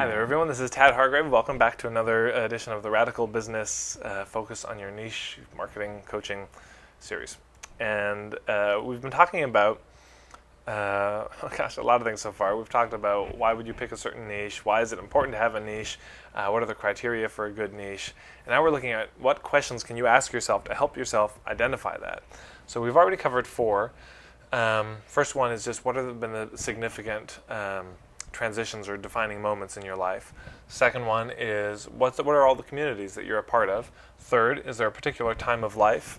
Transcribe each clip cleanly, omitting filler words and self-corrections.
Hi there, everyone. This is Tad Hargrave. Welcome back to another edition of the Radical Business Focus on Your Niche Marketing Coaching series. And we've been talking about, a lot of things so far. We've talked about why would you pick a certain niche, why is it important to have a niche, what are the criteria for a good niche, and now we're looking at what questions can you ask yourself to help yourself identify that. So we've already covered four. First one is just what have been the significant transitions or defining moments in your life. Second one is what are all the communities that you're a part of. Third, is there a particular time of life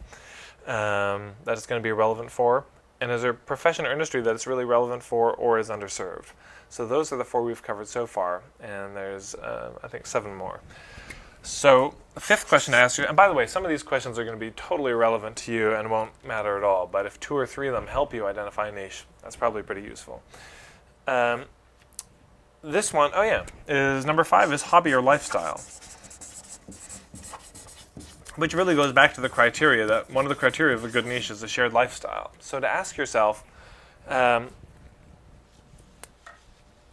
that it's going to be relevant for? And is there a profession or industry that it's really relevant for or is underserved? So those are the four we've covered so far, and there's, I think, 7 more. So the fifth question to ask you, and by the way, some of these questions are going to be totally irrelevant to you and won't matter at all, but if 2 or 3 of them help you identify a niche, that's probably pretty useful. This one, is number 5 is hobby or lifestyle, which really goes back to the criteria that one of the criteria of a good niche is a shared lifestyle. So to ask yourself,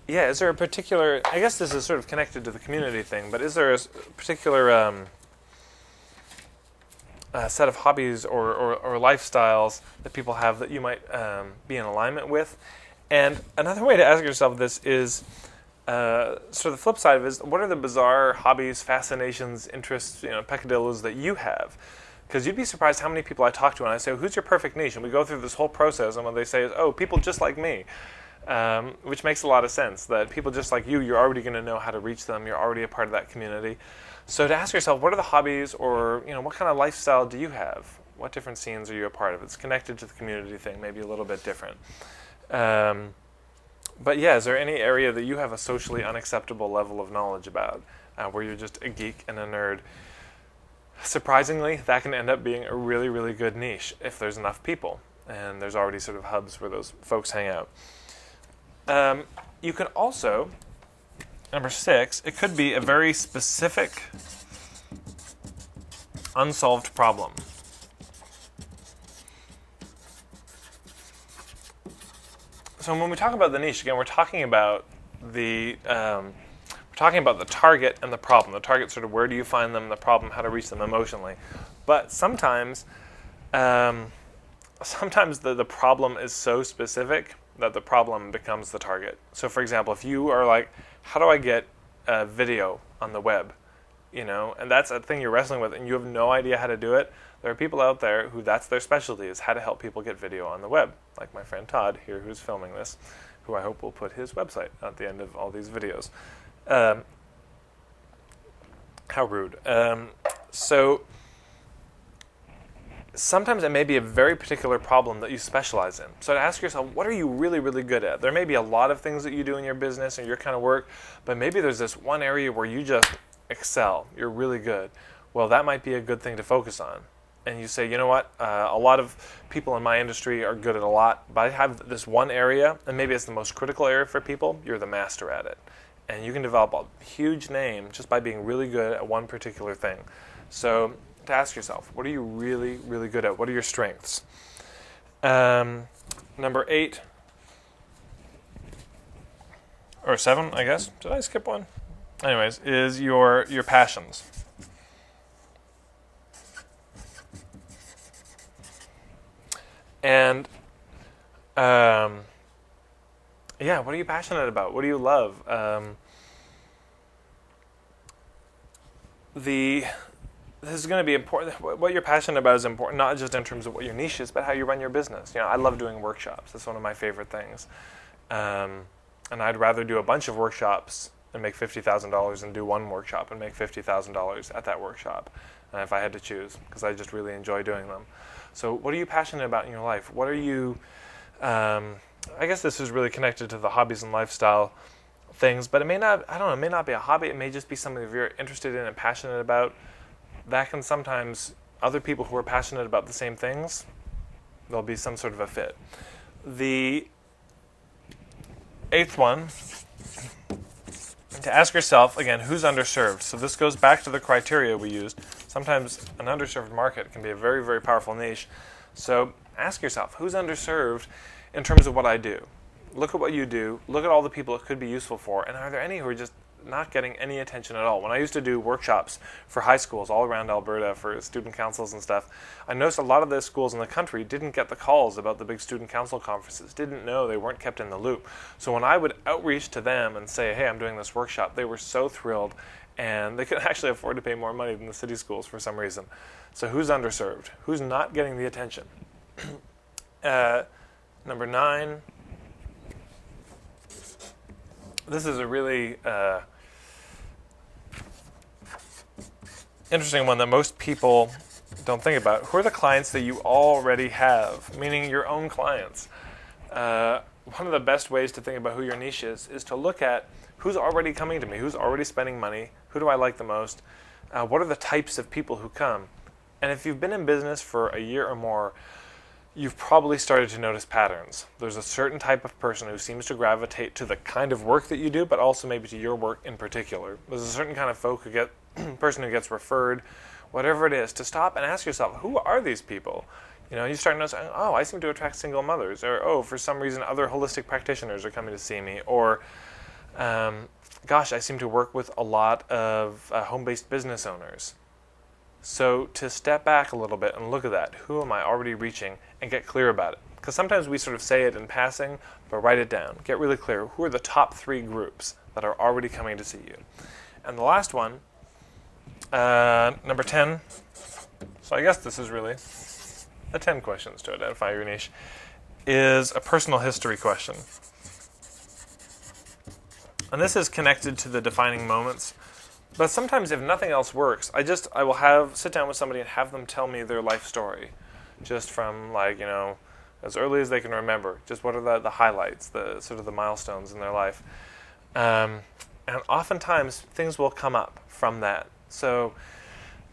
is there a particular, I guess this is sort of connected to the community thing, but is there a particular set of hobbies or lifestyles that people have that you might be in alignment with? And another way to ask yourself this is, so the flip side of it is, what are the bizarre hobbies, fascinations, interests, peccadillos that you have? Because you'd be surprised how many people I talk to and I say, who's your perfect niche? And we go through this whole process, and what they say is, people just like me, which makes a lot of sense, that people just like you, you're already going to know how to reach them, you're already a part of that community. So to ask yourself, what are the hobbies, or what kind of lifestyle do you have? What different scenes are you a part of? It's connected to the community thing, maybe a little bit different. But is there any area that you have a socially unacceptable level of knowledge about, where you're just a geek and a nerd? Surprisingly, that can end up being a really, really good niche if there's enough people, and there's already sort of hubs where those folks hang out. You can also, number 6, it could be a very specific, unsolved problem. So when we talk about the niche, again, we're talking about the target and the problem. The target, sort of where do you find them, the problem, how to reach them emotionally. But sometimes the problem is so specific that the problem becomes the target. So for example, if you are like, how do I get a video on the web? And that's a thing you're wrestling with and you have no idea how to do it. There are people out there who that's their specialty, is how to help people get video on the web. Like my friend Todd here, who's filming this, who I hope will put his website at the end of all these videos. How rude. So sometimes it may be a very particular problem that you specialize in. So to ask yourself, what are you really, really good at? There may be a lot of things that you do in your business or your kind of work, but maybe there's this one area where you just excel. You're really good. Well, that might be a good thing to focus on. And you say, you know what, a lot of people in my industry are good at a lot, but I have this one area, and maybe it's the most critical area for people, you're the master at it. And you can develop a huge name just by being really good at one particular thing. So to ask yourself, what are you really, really good at? What are your strengths? Number 8, or 7, I guess. Did I skip one? Anyways, is your passions. And, what are you passionate about? What do you love? This is going to be important. What you're passionate about is important, not just in terms of what your niche is, but how you run your business. I love doing workshops. That's one of my favorite things. And I'd rather do a bunch of workshops and make $50,000 than do one workshop and make $50,000 at that workshop, if I had to choose, because I just really enjoy doing them. So what are you passionate about in your life? What are you, I guess this is really connected to the hobbies and lifestyle things, but it may not be a hobby. It may just be something that you're interested in and passionate about. That can sometimes, other people who are passionate about the same things, there'll be some sort of a fit. The 8th one, to ask yourself, again, who's underserved? So this goes back to the criteria we used. Sometimes an underserved market can be a very, very powerful niche. So ask yourself, who's underserved in terms of what I do? Look at what you do. Look at all the people it could be useful for. And are there any who are just not getting any attention at all. When I used to do workshops for high schools all around Alberta for student councils and stuff, I noticed a lot of the schools in the country didn't get the calls about the big student council conferences, didn't know, they weren't kept in the loop. So when I would outreach to them and say, hey, I'm doing this workshop, they were so thrilled, and they could actually afford to pay more money than the city schools for some reason. So who's underserved? Who's not getting the attention? Number 9. This is a really interesting one that most people don't think about. Who are the clients that you already have, meaning your own clients? One of the best ways to think about who your niche is to look at who's already coming to me, who's already spending money, who do I like the most, what are the types of people who come. And if you've been in business for a year or more, you've probably started to notice patterns. There's a certain type of person who seems to gravitate to the kind of work that you do, but also maybe to your work in particular. There's a certain kind of person who gets referred, whatever it is, to stop and ask yourself, who are these people? You know, you start noticing, oh, I seem to attract single mothers, or oh, for some reason other holistic practitioners are coming to see me, or gosh, I seem to work with a lot of home-based business owners. So to step back a little bit and look at that, who am I already reaching, and get clear about it. Because sometimes we sort of say it in passing, but write it down. Get really clear. Who are the top 3 groups that are already coming to see you? And the last one, number 10, so I guess this is really the 10 questions to identify your niche, is a personal history question. And this is connected to the defining moments. But sometimes if nothing else works, I will sit down with somebody and have them tell me their life story. Just from as early as they can remember. Just what are the highlights, the sort of the milestones in their life. And oftentimes things will come up from that. So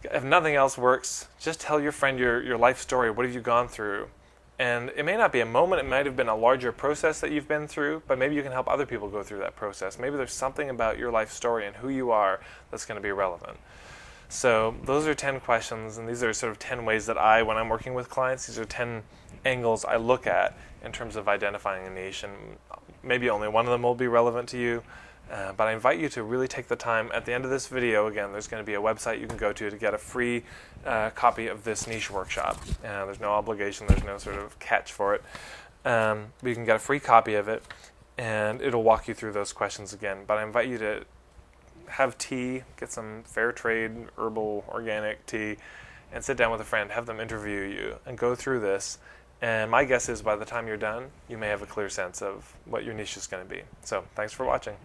if nothing else works, just tell your friend your life story. What have you gone through? And it may not be a moment, it might have been a larger process that you've been through, but maybe you can help other people go through that process. Maybe there's something about your life story and who you are that's going to be relevant. So those are 10 questions, and these are sort of 10 ways that when I'm working with clients, these are 10 angles I look at in terms of identifying a niche, and maybe only one of them will be relevant to you. But I invite you to really take the time. At the end of this video, again, there's going to be a website you can go to get a free copy of this niche workshop. There's no obligation, there's no sort of catch for it. But you can get a free copy of it, and it'll walk you through those questions again. But I invite you to have tea, get some fair trade, herbal, organic tea, and sit down with a friend, have them interview you, and go through this. And my guess is by the time you're done, you may have a clear sense of what your niche is going to be. So thanks for watching.